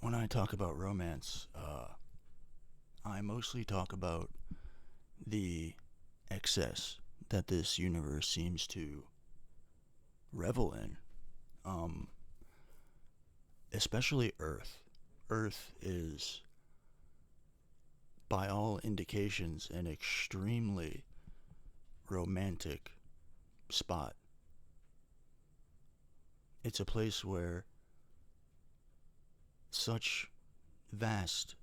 When I talk about romance, I mostly talk about the excess that this universe seems to revel in, um, especially Earth. Earth is, by all indications, an extremely romantic spot. It's a place where such vast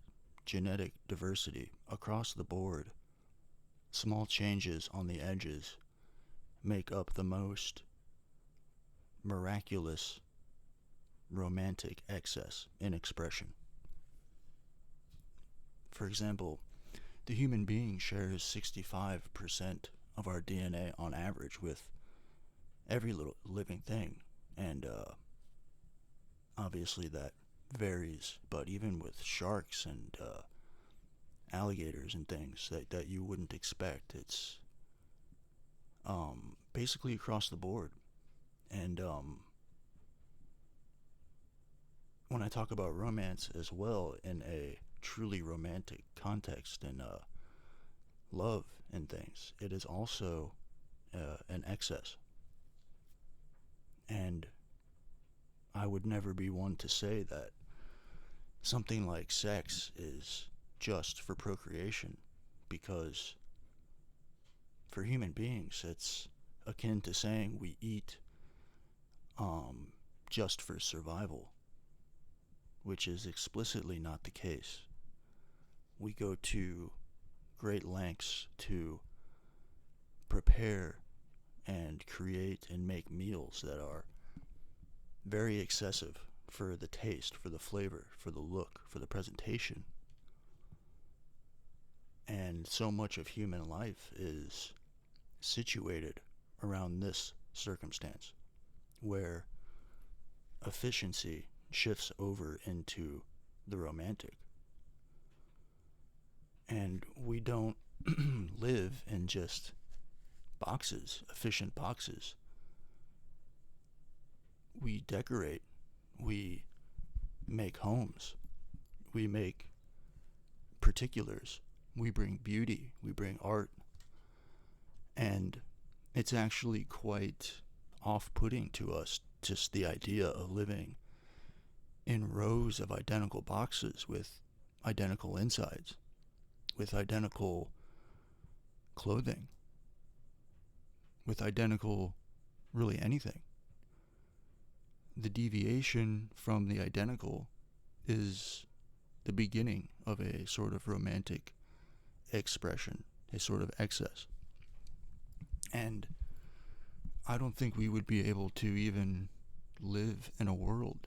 genetic diversity across the board, small changes on the edges, make up the most miraculous romantic excess in expression. For example, the human being shares 65% of our DNA on average with every little living thing, and obviously that varies, but even with sharks and alligators and things that you wouldn't expect, it's basically across the board. And when I talk about romance as well in a truly romantic context and love and things, it is also an excess. And I would never be one to say that something like sex is just for procreation, because for human beings, it's akin to saying we eat um, just for survival, which is explicitly not the case. We go to great lengths to prepare and create and make meals that are very excessive for the taste, for the flavor, for the look, for the presentation. And so much of human life is situated around this circumstance where efficiency shifts over into the romantic. And we don't live in just boxes, efficient boxes. We decorate, we make homes, we make particulars, we bring beauty, we bring art, and it's actually quite off putting to us, just the idea of living in rows of identical boxes with identical insides, with identical clothing, with identical really anything. The deviation from the identical is the beginning of a sort of romantic expression, a sort of excess. And I don't think we would be able to even live in a world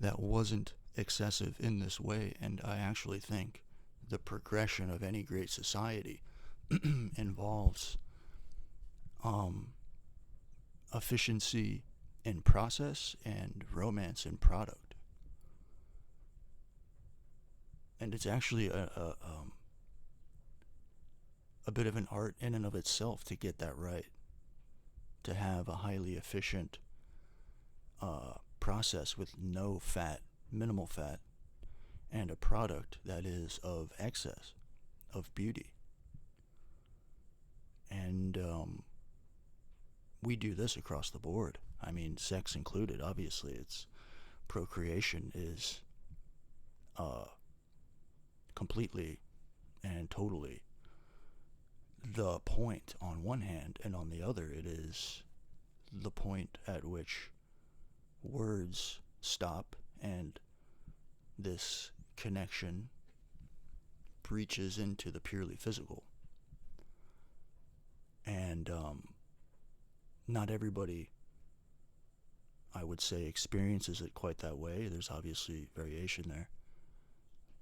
that wasn't excessive in this way. And I actually think the progression of any great society involves um, efficiency in process and romance in product. And it's actually a bit of an art in and of itself to get that right, to have a highly efficient process with no fat, minimal fat, and a product that is of excess, of beauty. And we do this across the board. I mean, sex included, obviously. It's procreation is uh, completely and totally the point on one hand, and on the other, it is the point at which words stop and this connection breaches into the purely physical. And not everybody, I would say, experiences it quite that way. There's obviously variation there.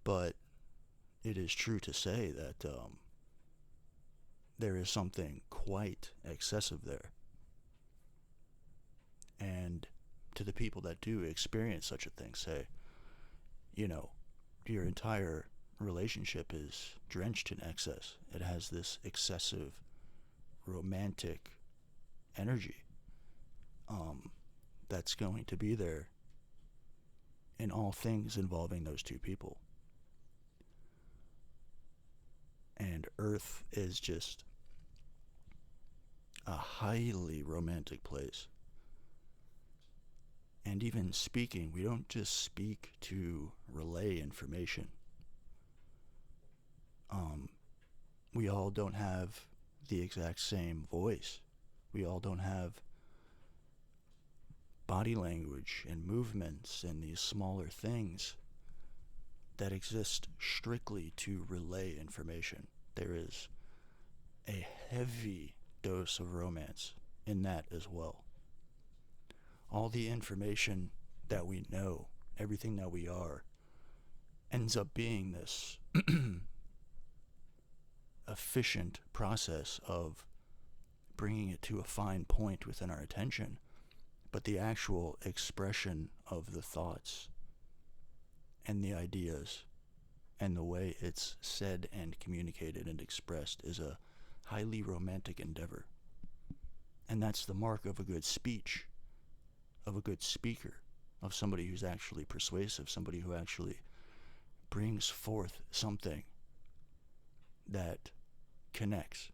But it is true to say that there is something quite excessive there. And to the people that do experience such a thing, say, you know, your entire relationship is drenched in excess. It has this excessive romantic energy that's going to be there in all things involving those two people. And Earth is just a highly romantic place. And even speaking, we don't just speak to relay information. Um, we all don't have the exact same voice. We all don't have body language and movements and these smaller things that exist strictly to relay information. There is a heavy dose of romance in that as well. All the information that we know, everything that we are, ends up being this efficient process of bringing it to a fine point within our attention, but the actual expression of the thoughts and the ideas and the way it's said and communicated and expressed is a highly romantic endeavor. And that's the mark of a good speech, of a good speaker, of somebody who's actually persuasive, somebody who actually brings forth something that connects.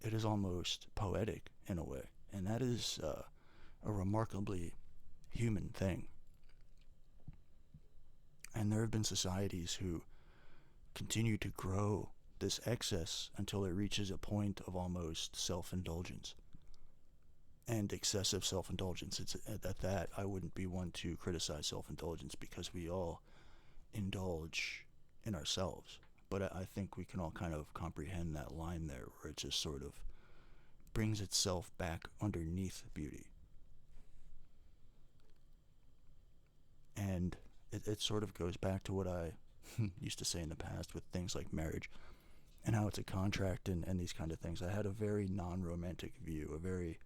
It is almost poetic in a way, and that is a remarkably human thing. And there have been societies who continue to grow this excess until it reaches a point of almost self-indulgence and excessive self-indulgence. It's at that I wouldn't be one to criticize self-indulgence, because we all indulge in ourselves. But I think we can all kind of comprehend that line there, where it just sort of brings itself back underneath beauty. And it sort of goes back to what I used to say in the past with things like marriage and how it's a contract and these kind of things. I had a very non-romantic view, a very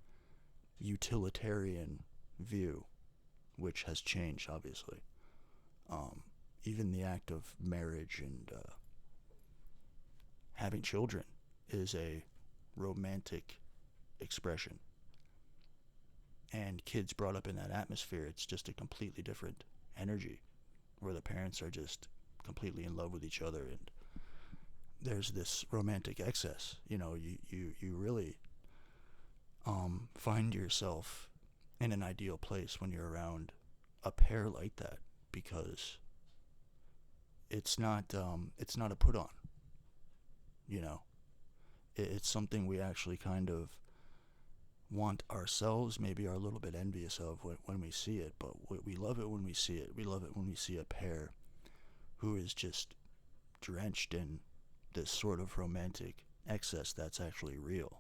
utilitarian view, which has changed, obviously. Even the act of marriage and having children is a romantic expression. And kids brought up in that atmosphere, it's just a completely different energy, where the parents are just completely in love with each other, and there's this romantic excess. You really find yourself in an ideal place when you're around a pair like that, because it's not a put on. It's something we actually kind of want ourselves, maybe are a little bit envious of when we see it, but we love it when we see it. We love it when we see a pair who is just drenched in this sort of romantic excess that's actually real.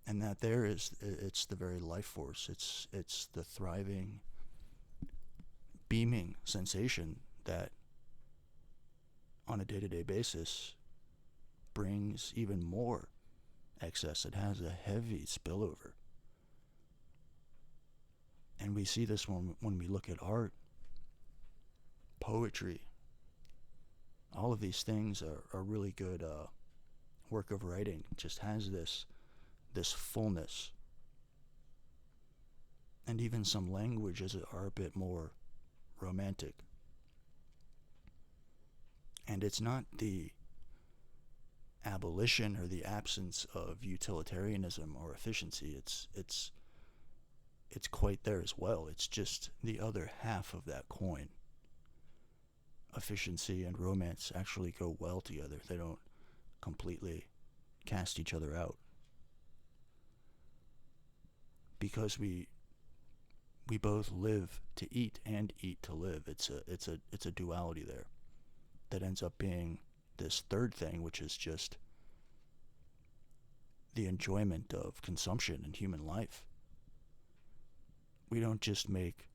And that it's the very life force. It's the thriving, beaming sensation that on a day-to-day basis brings even more excess. It has a heavy spillover. And we see this when we look at art, poetry. All of these things are really good work of writing. It just has this fullness. And even some languages are a bit more romantic. And it's not the abolition or the absence of utilitarianism or efficiency. It's quite there as well. It's just the other half of that coin. Efficiency and romance actually go well together. They don't completely cast each other out, because we both live to eat and eat to live. It's a duality there that ends up being this third thing, which is just the enjoyment of consumption in human life. We don't just make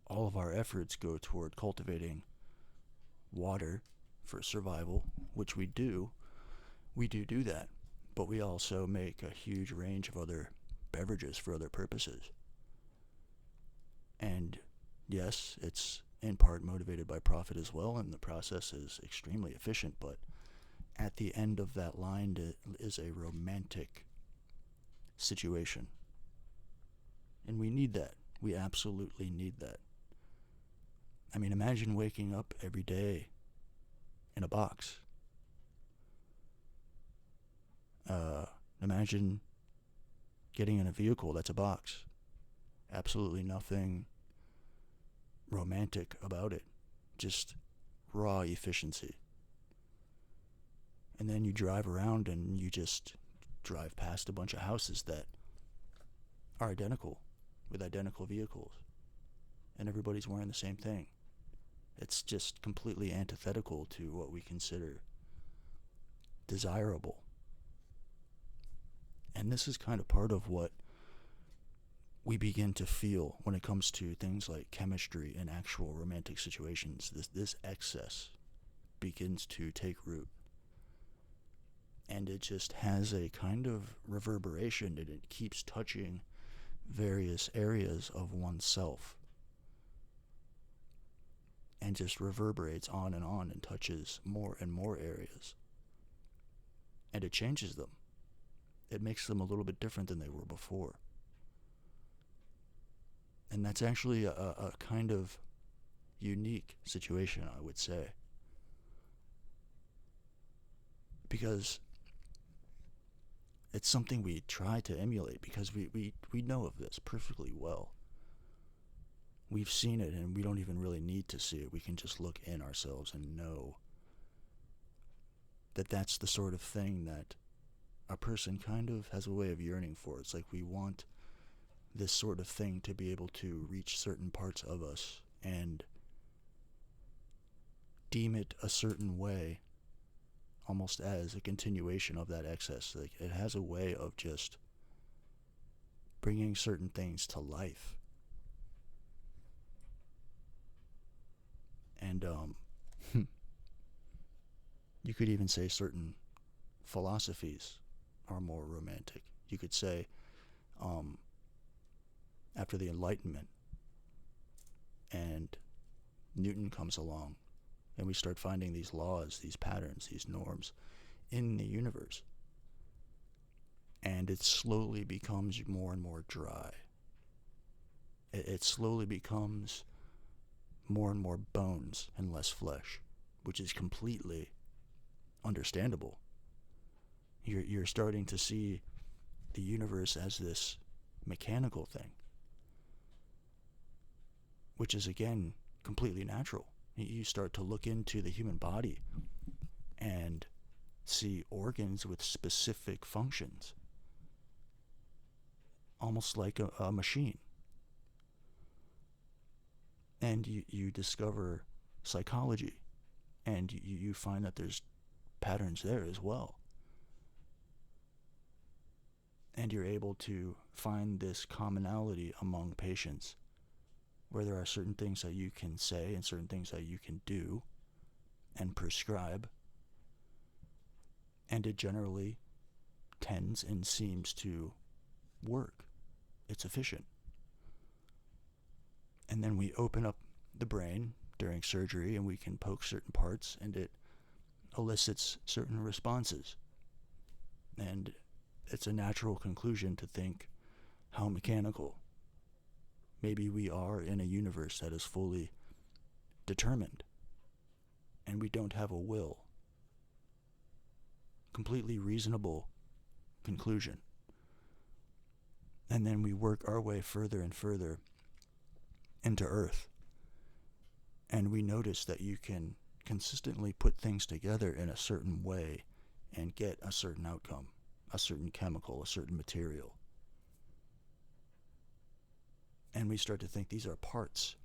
all of our efforts go toward cultivating water for survival, which we do that, but we also make a huge range of other beverages for other purposes. And yes, it's in part motivated by profit as well, and the process is extremely efficient, but at the end of that line is a romantic situation. And we need that. We absolutely need that. I mean, imagine waking up every day in a box. Imagine getting in a vehicle that's a box. Absolutely nothing romantic about it. Just raw efficiency. And then you drive around and you just drive past a bunch of houses that are identical, with identical vehicles. And everybody's wearing the same thing. It's just completely antithetical to what we consider desirable. And this is kind of part of what we begin to feel when it comes to things like chemistry and actual romantic situations. This excess begins to take root. And it just has a kind of reverberation, and it keeps touching various areas of oneself. And just reverberates on and touches more and more areas. And it changes them. It makes them a little bit different than they were before. And that's actually a kind of unique situation, I would say. Because it's something we try to emulate, because we know of this perfectly well. We've seen it, and we don't even really need to see it. We can just look in ourselves and know that that's the sort of thing that a person kind of has a way of yearning for. It's like we want this sort of thing to be able to reach certain parts of us and deem it a certain way, almost as a continuation of that excess. Like, it has a way of just bringing certain things to life. And you could even say certain philosophies are more romantic. You could say, after the Enlightenment and Newton comes along, and we start finding these laws, these patterns, these norms in the universe, and it slowly becomes more and more dry. It slowly becomes more and more bones and less flesh, which is completely understandable. You're starting to see the universe as this mechanical thing, which is, again, completely natural. You start to look into the human body and see organs with specific functions, almost like a machine. And you discover psychology, and you find that there's patterns there as well. And you're able to find this commonality among patients, where there are certain things that you can say and certain things that you can do and prescribe. And it generally tends and seems to work. It's efficient. And then we open up the brain during surgery, and we can poke certain parts, and it elicits certain responses. And it's a natural conclusion to think how mechanical. Maybe we are in a universe that is fully determined, and we don't have a will. Completely reasonable conclusion. And then we work our way further and further into Earth, and we notice that you can consistently put things together in a certain way and get a certain outcome, a certain chemical, a certain material. And we start to think these are parts,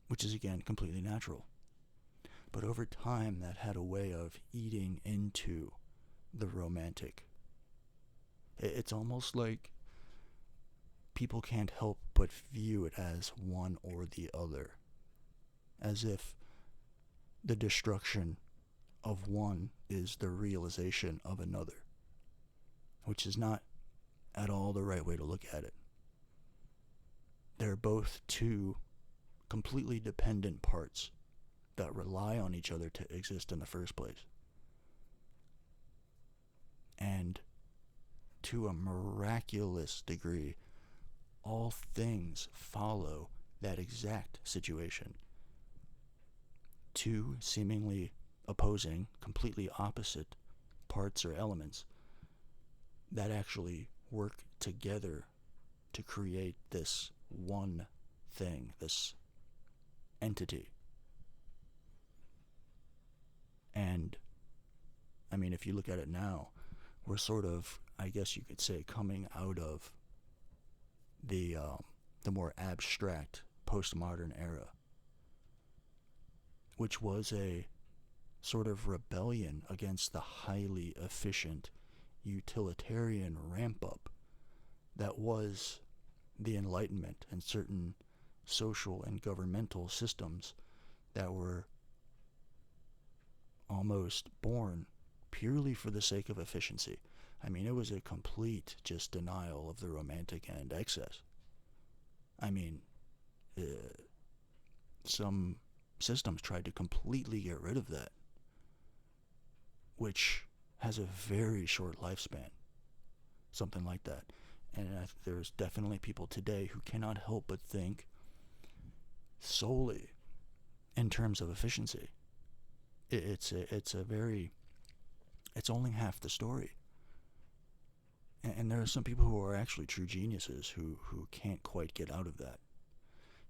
which is, again, completely natural. But over time, that had a way of eating into the romantic. It's almost like people can't help but view it as one or the other, as if the destruction of one is the realization of another, which is not at all the right way to look at it. They're both two completely dependent parts that rely on each other to exist in the first place. And to a miraculous degree, all all things follow that exact situation. Two seemingly opposing, completely opposite parts or elements that actually work together to create this one thing, this entity. And I mean, if you look at it now, we're sort of, I guess you could say, coming out of the more abstract postmodern era, which was a sort of rebellion against the highly efficient utilitarian ramp up that was the Enlightenment and certain social and governmental systems that were almost born purely for the sake of efficiency. I mean, it was a complete just denial of the romantic and excess. I mean, some systems tried to completely get rid of that, which has a very short lifespan. Something like that. And there's definitely people today who cannot help but think solely in terms of efficiency. It's only half the story. And there are some people who are actually true geniuses who can't quite get out of that.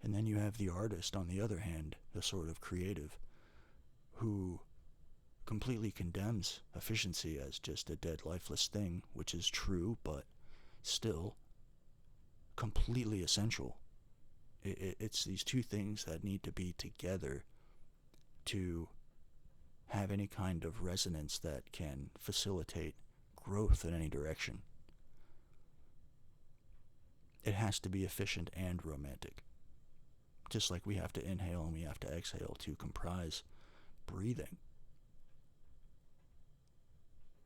And then you have the artist, on the other hand, the sort of creative, who completely condemns efficiency as just a dead, lifeless thing, which is true, but still completely essential. It's these two things that need to be together to have any kind of resonance that can facilitate growth in any direction. It has to be efficient and romantic. Just like we have to inhale and we have to exhale to comprise breathing.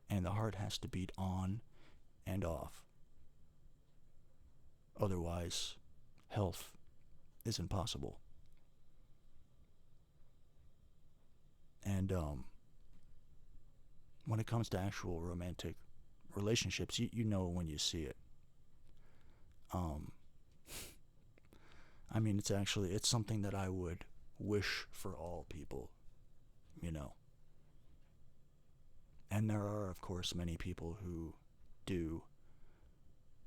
And the heart has to beat on and off. Otherwise, health is impossible. And when it comes to actual romantic relationships, you know when you see it. I mean, it's something that I would wish for all people, you know. And there are, of course, many people who do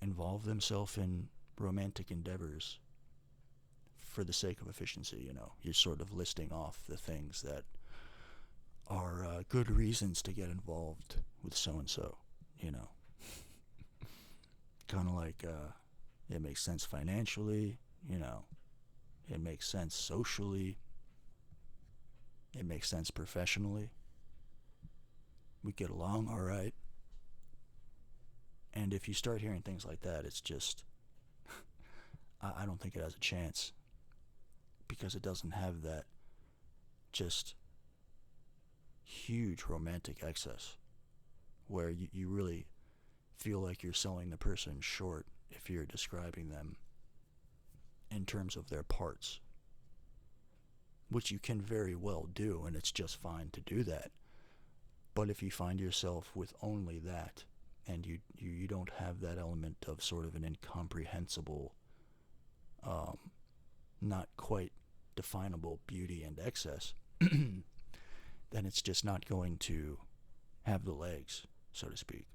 involve themselves in romantic endeavors for the sake of efficiency, you know. You're sort of listing off the things that are good reasons to get involved with so-and-so, you know. Kind of like, it makes sense financially, you know. It makes sense socially. It makes sense professionally. We get along all right. And if you start hearing things like that, it's just, I don't think it has a chance. Because it doesn't have that just huge romantic excess where you really feel like you're selling the person short if you're describing them in terms of their parts, which you can very well do, and it's just fine to do that. But if you find yourself with only that, and you don't have that element of sort of an incomprehensible, not quite definable beauty and excess, then it's just not going to have the legs, so to speak.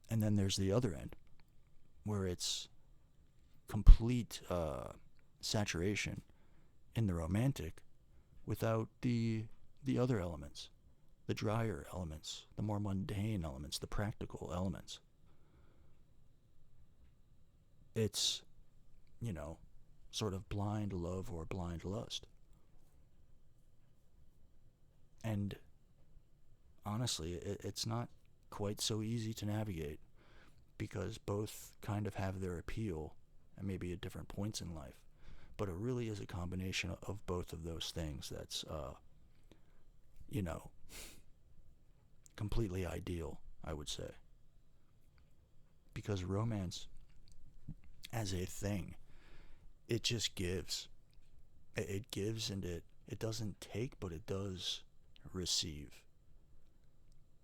And then there's the other end, where it's complete saturation in the romantic without the other elements, the drier elements, the more mundane elements, the practical elements. It's, you know, sort of blind love or blind lust. And honestly, it's not quite so easy to navigate because both kind of have their appeal and maybe at different points in life. But it really is a combination of both of those things that's, you know, completely ideal, I would say. Because romance, as a thing, it just gives. It gives and it doesn't take, but it does receive.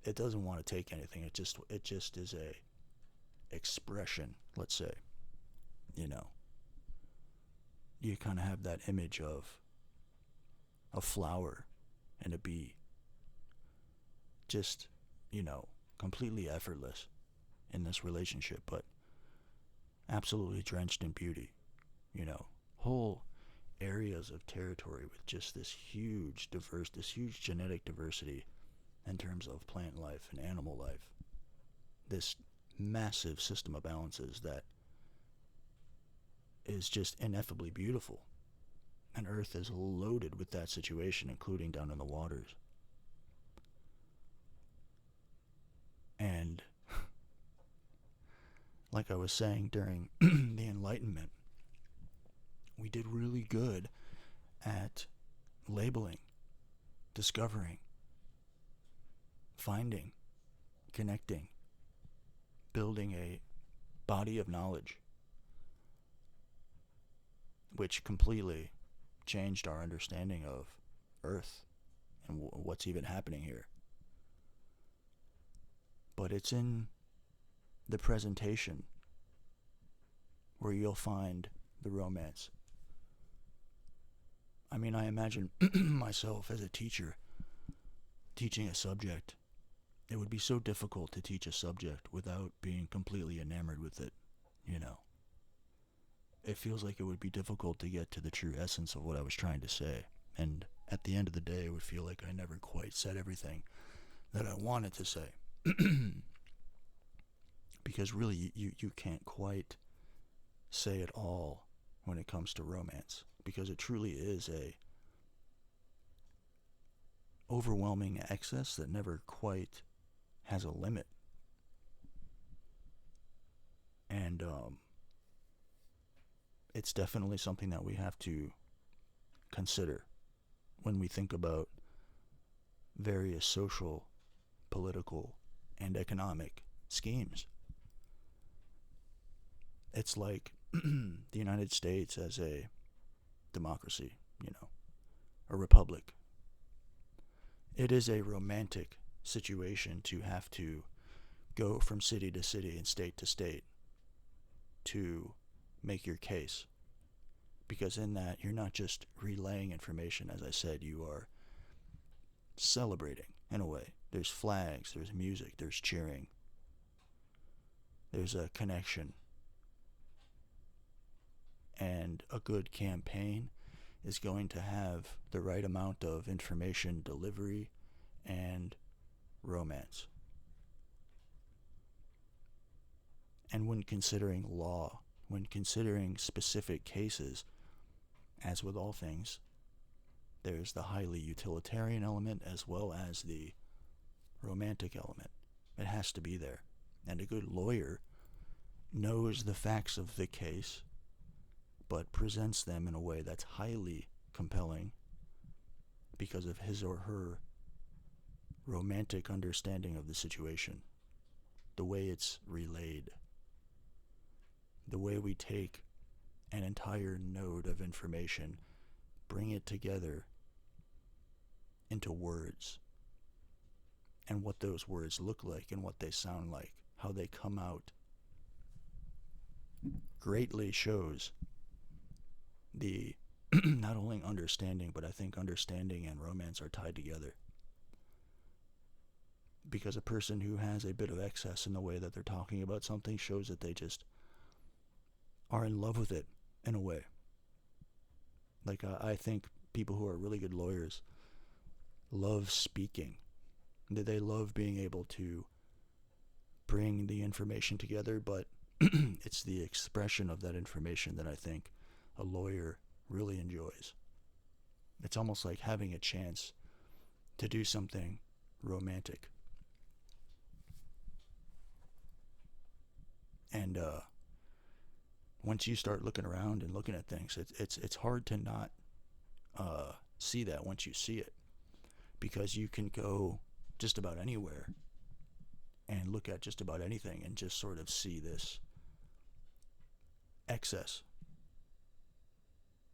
It doesn't want to take anything. It just is expression, let's say, you know, you kind of have that image of a flower and a bee, just, you know, completely effortless in this relationship, but absolutely drenched in beauty, you know, whole areas of territory with just this huge genetic diversity in terms of plant life and animal life. This massive system of balances that is just ineffably beautiful. And Earth is loaded with that situation, including down in the waters. And like I was saying during the Enlightenment, we did really good at labeling, discovering, finding, connecting, building a body of knowledge, which completely changed our understanding of Earth and what's even happening here. But it's in the presentation where you'll find the romance. I mean, I imagine myself as a teacher teaching a subject. It would be so difficult to teach a subject without being completely enamored with it, you know. It feels like it would be difficult to get to the true essence of what I was trying to say. And at the end of the day, it would feel like I never quite said everything that I wanted to say. Because really, you can't quite say it all when it comes to romance. Because it truly is a overwhelming excess that never quite has a limit. And it's definitely something that we have to consider when we think about various social, political, and economic schemes. It's like the United States as a democracy, you know, a republic. It is a romantic situation to have to go from city to city and state to state to make your case. Because in that, you're not just relaying information, as I said, you are celebrating in a way. There's flags, there's music, there's cheering, there's a connection. And a good campaign is going to have the right amount of information delivery and romance. And when considering law, when considering specific cases, as with all things, there's the highly utilitarian element as well as the romantic element. It has to be there. And a good lawyer knows the facts of the case, but presents them in a way that's highly compelling because of his or her romantic understanding of the situation, the way it's relayed, the way we take an entire node of information, bring it together into words, and what those words look like and what they sound like, how they come out, greatly shows the not only understanding, but I think understanding and romance are tied together. Because a person who has a bit of excess in the way that they're talking about something shows that they just are in love with it in a way. Like I think people who are really good lawyers love speaking. They love being able to bring the information together, but it's the expression of that information that I think a lawyer really enjoys. It's almost like having a chance to do something romantic. And once you start looking around and looking at things, it's hard to not see that once you see it, because you can go just about anywhere and look at just about anything and just sort of see this excess.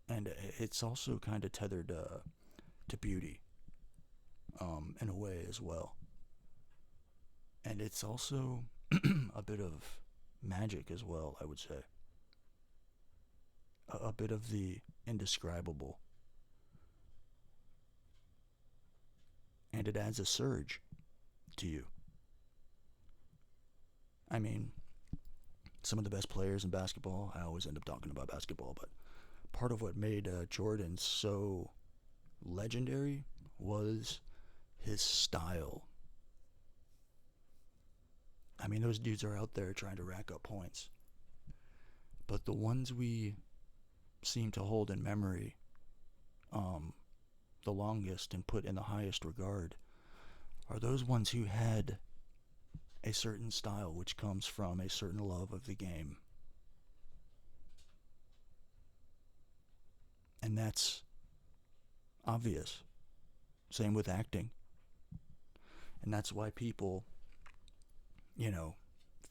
And it's also kind of tethered to beauty in a way as well. And it's also a bit of magic as well, I would say. A bit of the indescribable. And it adds a surge to you. I mean, some of the best players in basketball, I always end up talking about basketball, but part of what made Jordan so legendary was his style. I mean, those dudes are out there trying to rack up points. But the ones we seem to hold in memory um, the longest and put in the highest regard are those ones who had a certain style which comes from a certain love of the game. And that's obvious. Same with acting. And that's why people, you know,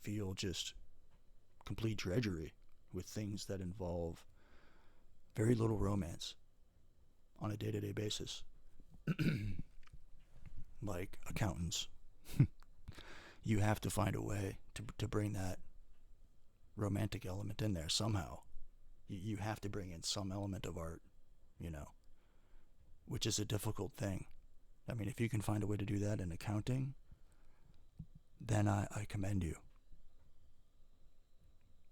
feel just complete drudgery with things that involve very little romance on a day-to-day basis. Like accountants. You have to find a way to bring that romantic element in there somehow. You have to bring in some element of art, you know, which is a difficult thing. I mean, if you can find a way to do that in accounting, then I commend you.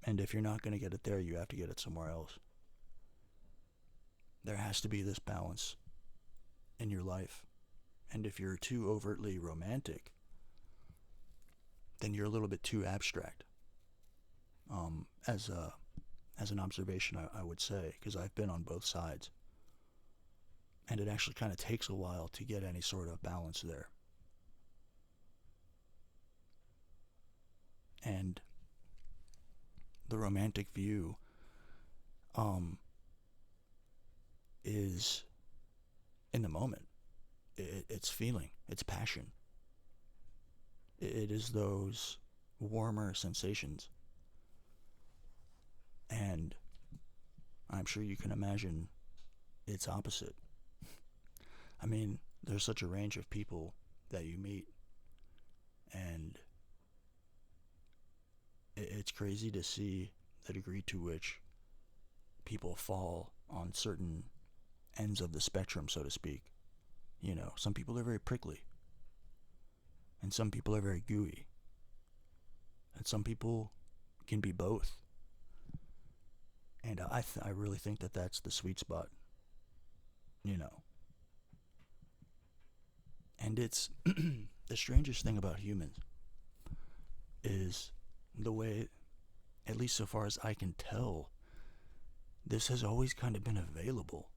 And if you're not going to get it there, you have to get it somewhere else. There has to be this balance in your life. And if you're too overtly romantic, then you're a little bit too abstract. As an observation, I would say, because I've been on both sides. And it actually kind of takes a while to get any sort of balance there. And the romantic view is in the moment. It's feeling, it's passion. It is those warmer sensations. And I'm sure you can imagine its opposite. I mean, there's such a range of people that you meet, and it's crazy to see the degree to which people fall on certain ends of the spectrum, so to speak. You know, some people are very prickly, and some people are very gooey, and some people can be both. And I really think that that's the sweet spot, you know. And it's the strangest thing about humans is the way, at least so far as I can tell, this has always kind of been available.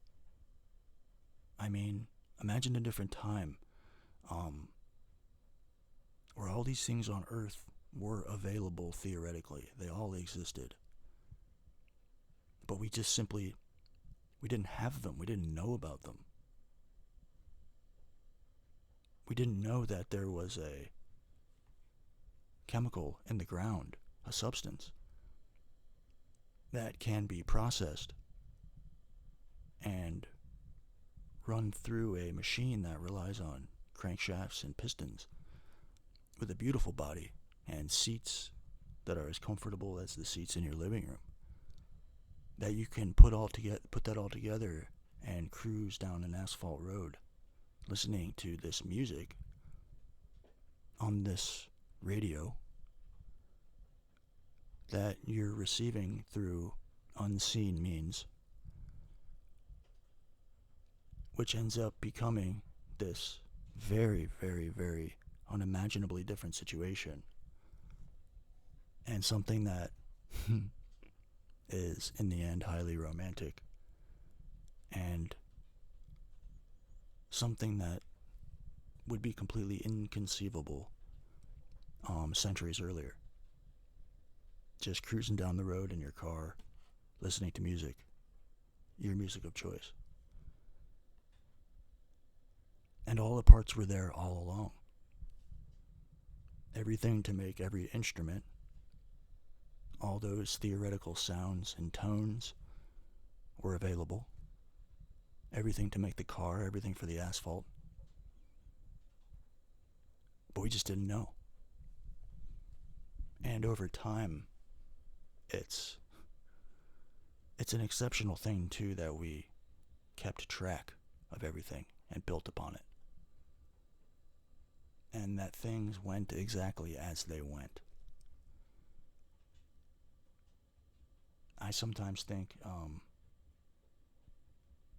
I mean, imagine a different time where all these things on Earth were available theoretically. They all existed. But we just simply, we didn't have them. We didn't know about them. We didn't know that there was a chemical in the ground, a substance, that can be processed and run through a machine that relies on crankshafts and pistons with a beautiful body and seats that are as comfortable as the seats in your living room. That you can put that all together and cruise down an asphalt road listening to this music on this radio that you're receiving through unseen means, which ends up becoming this very, very, very unimaginably different situation, and something that is, in the end, highly romantic, and something that would be completely inconceivable centuries earlier. Just cruising down the road in your car, listening to music, your music of choice. And all the parts were there all along. Everything to make every instrument, all those theoretical sounds and tones were available. Everything to make the car, everything for the asphalt. But we just didn't know. And over time, it's it's an exceptional thing too that we kept track of everything and built upon it. And that things went exactly as they went. I sometimes think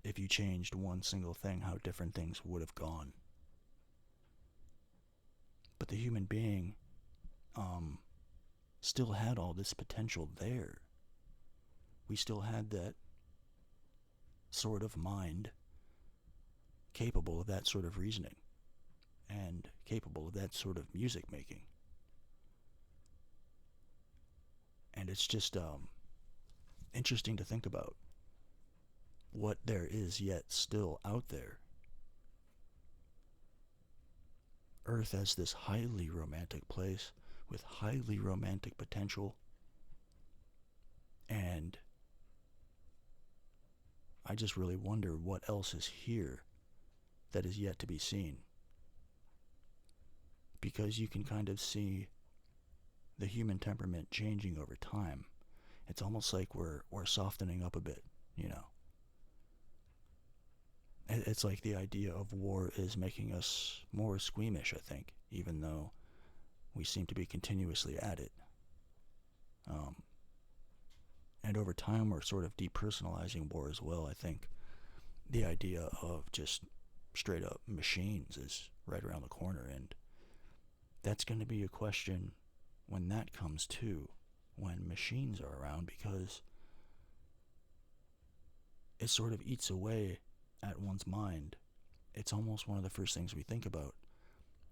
if you changed one single thing, how different things would have gone. But the human being still had all this potential there. We still had that sort of mind capable of that sort of reasoning and capable of that sort of music making. And it's just interesting to think about what there is yet still out there. Earth as this highly romantic place with highly romantic potential, and I just really wonder what else is here that is yet to be seen. Because you can kind of see the human temperament changing over time. It's almost like we're softening up a bit, you know. It's like the idea of war is making us more squeamish, I think, even though we seem to be continuously at it. And over time, we're sort of depersonalizing war as well. I think the idea of just straight up machines is right around the corner, and that's going to be a question when that comes too, when machines are around, because it sort of eats away at one's mind. It's almost one of the first things we think about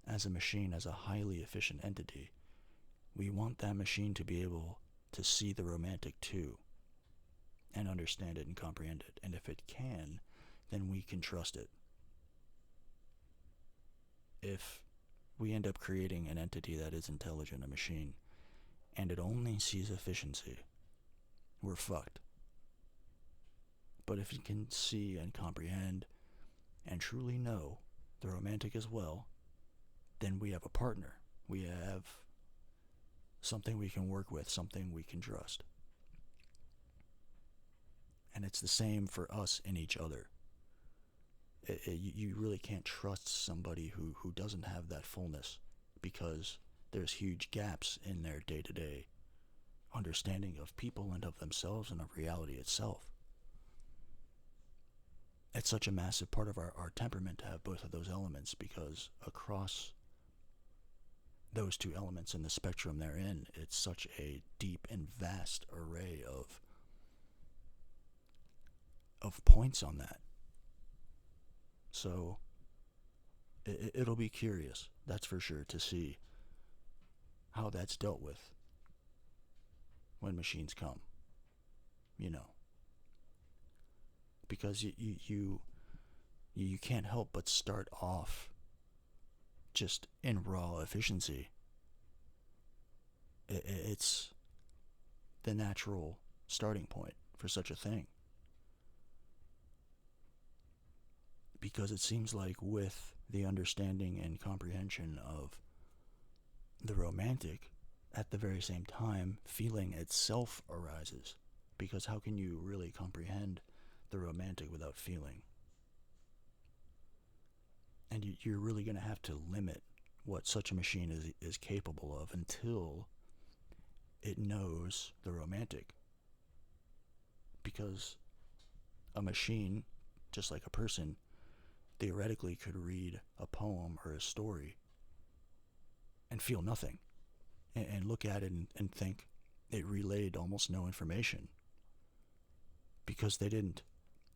as a machine, as a highly efficient entity. We want that machine to be able to see the romantic too, and understand it and comprehend it. And if it can, then we can trust it. If we end up creating an entity that is intelligent, a machine, and it only sees efficiency, we're fucked. But if it can see and comprehend and truly know the romantic as well, then we have a partner. We have something we can work with, something we can trust. And it's the same for us and each other. You really can't trust somebody who doesn't have that fullness, because there's huge gaps in their day-to-day understanding of people and of themselves and of reality itself. It's such a massive part of our temperament to have both of those elements, because across those two elements in the spectrum they're in, it's such a deep and vast array of points on that. So it'll be curious, that's for sure, to see how that's dealt with when machines come, you know. Because you can't help but start off just in raw efficiency. It's the natural starting point for such a thing. Because it seems like with the understanding and comprehension of the romantic, at the very same time, feeling itself arises. Because how can you really comprehend the romantic without feeling? And you're really going to have to limit what such a machine is capable of until it knows the romantic. Because a machine, just like a person, theoretically could read a poem or a story and feel nothing, and look at it and think it relayed almost no information, because they didn't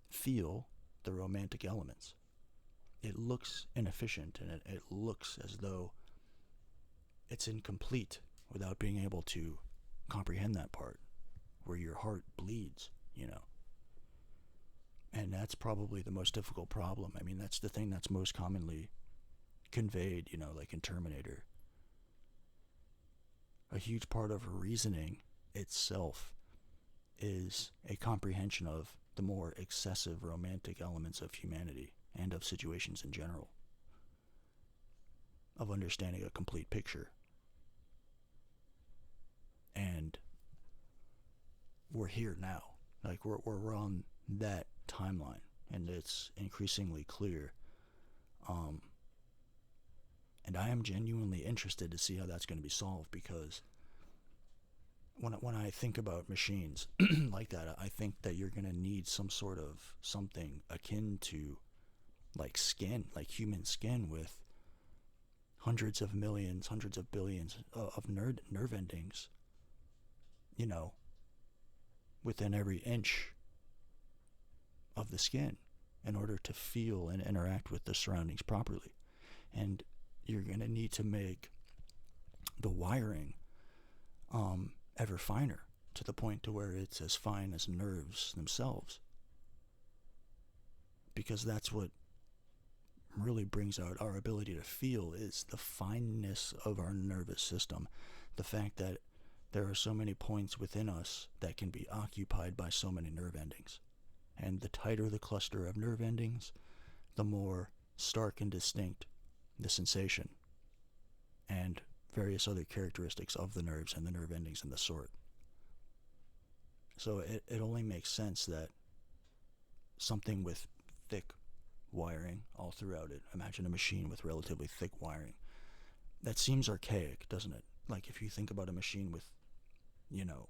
feel the romantic elements. It looks inefficient, and it looks as though it's incomplete without being able to comprehend that part where your heart bleeds, you know. And that's probably the most difficult problem. I mean, that's the thing that's most commonly conveyed, you know, like in Terminator. A huge part of reasoning itself is a comprehension of the more excessive romantic elements of humanity and of situations in general, of understanding a complete picture. And we're here now. Like we're on that timeline, and it's increasingly clear. Um, and I am genuinely interested to see how that's going to be solved, because when I think about machines like that, I think that you're going to need some sort of something akin to like skin, like human skin, with hundreds of millions, hundreds of billions of nerve endings, you know, within every inch of the skin, in order to feel and interact with the surroundings properly. And you're going to need to make the wiring ever finer, to the point to where it's as fine as nerves themselves, because that's what really brings out our ability to feel, is the fineness of our nervous system. The fact that there are so many points within us that can be occupied by so many nerve endings. And the tighter the cluster of nerve endings, the more stark and distinct the sensation and various other characteristics of the nerves and the nerve endings and the sort. So it only makes sense that something with thick wiring all throughout it. Imagine a machine with relatively thick wiring. That seems archaic, doesn't it? Like if you think about a machine with, you know,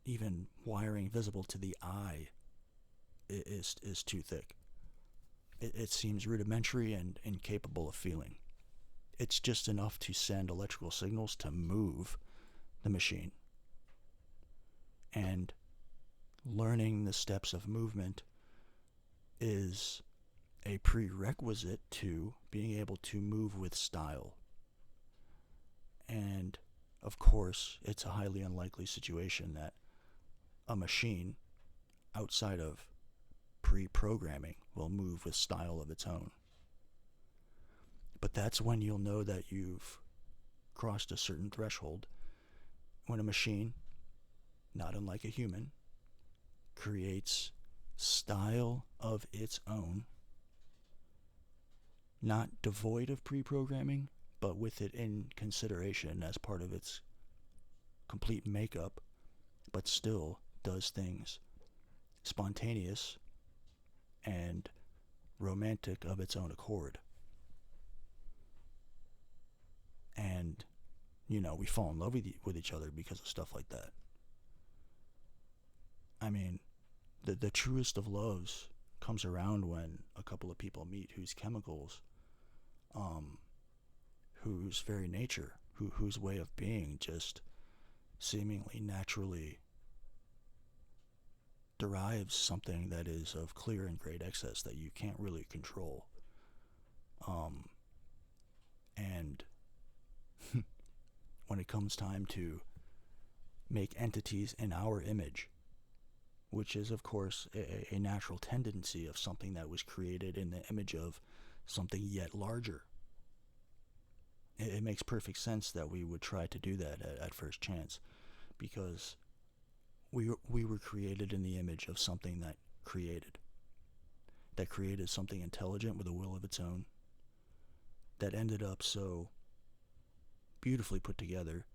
even wiring visible to the eye is too thick. It seems rudimentary and incapable of feeling. It's just enough to send electrical signals to move the machine. And learning the steps of movement is a prerequisite to being able to move with style. And of course, it's a highly unlikely situation that a machine outside of pre-programming will move with style of its own. But that's when you'll know that you've crossed a certain threshold, when a machine, not unlike a human, creates style of its own, not devoid of pre-programming, but with it in consideration as part of its complete makeup, but still does things spontaneous and romantic of its own accord. And, you know, we fall in love with each other because of stuff like that. I mean, the truest of loves comes around when a couple of people meet whose chemicals, whose very nature, whose way of being just seemingly naturally derives something that is of clear and great excess that you can't really control. And when it comes time to make entities in our image, which is of course a natural tendency of something that was created in the image of something yet larger, it makes perfect sense that we would try to do that at first chance, because we were created in the image of something that created something intelligent with a will of its own, that ended up so beautifully put together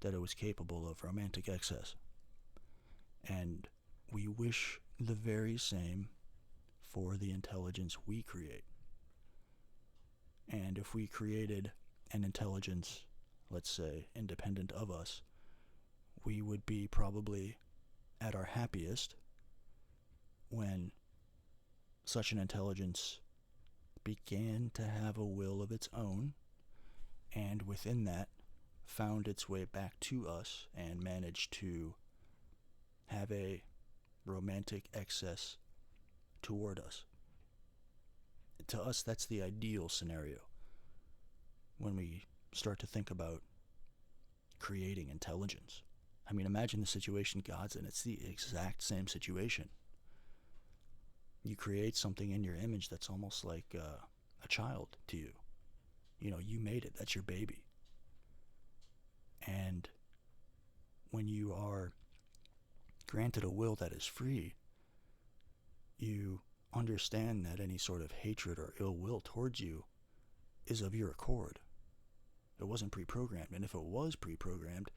that it was capable of romantic excess. And we wish the very same for the intelligence we create. And if we created an intelligence, let's say, independent of us, we would be probably at our happiest when such an intelligence began to have a will of its own, and within that found its way back to us and managed to have a romantic excess toward us. To us, that's the ideal scenario when we start to think about creating intelligence. I mean, imagine the situation God's in. It's the exact same situation. You create something in your image that's almost like a child to you. You know, you made it. That's your baby. And when you are granted a will that is free, you understand that any sort of hatred or ill will towards you is of your accord. It wasn't pre-programmed. And if it was pre-programmed,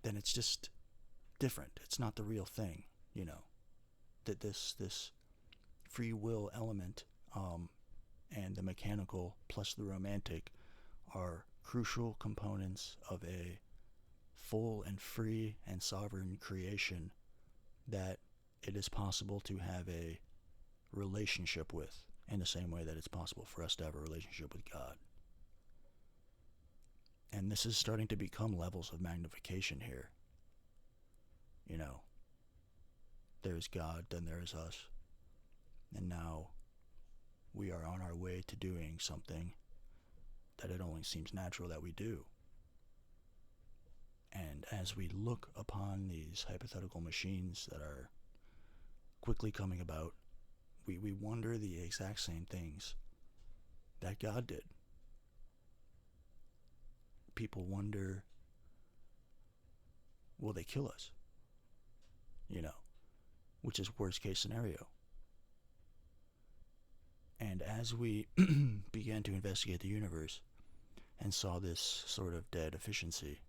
then it's just different. It's not the real thing, you know. That this free will element, and the mechanical plus the romantic are crucial components of a full and free and sovereign creation that it is possible to have a relationship with, in the same way that it's possible for us to have a relationship with God. And this is starting to become levels of magnification here. You know, there's God, then there is us. And now we are on our way to doing something that it only seems natural that we do. And as we look upon these hypothetical machines that are quickly coming about, we wonder the exact same things that God did. People wonder, will they kill us? You know, which is worst case scenario. And as we began to investigate the universe and saw this sort of dead efficiency,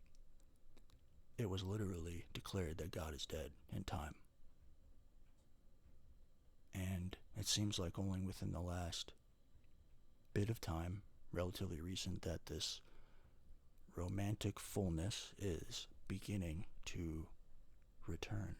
it was literally declared that God is dead in time. And it seems like only within the last bit of time, relatively recent, that this romantic fullness is beginning to return.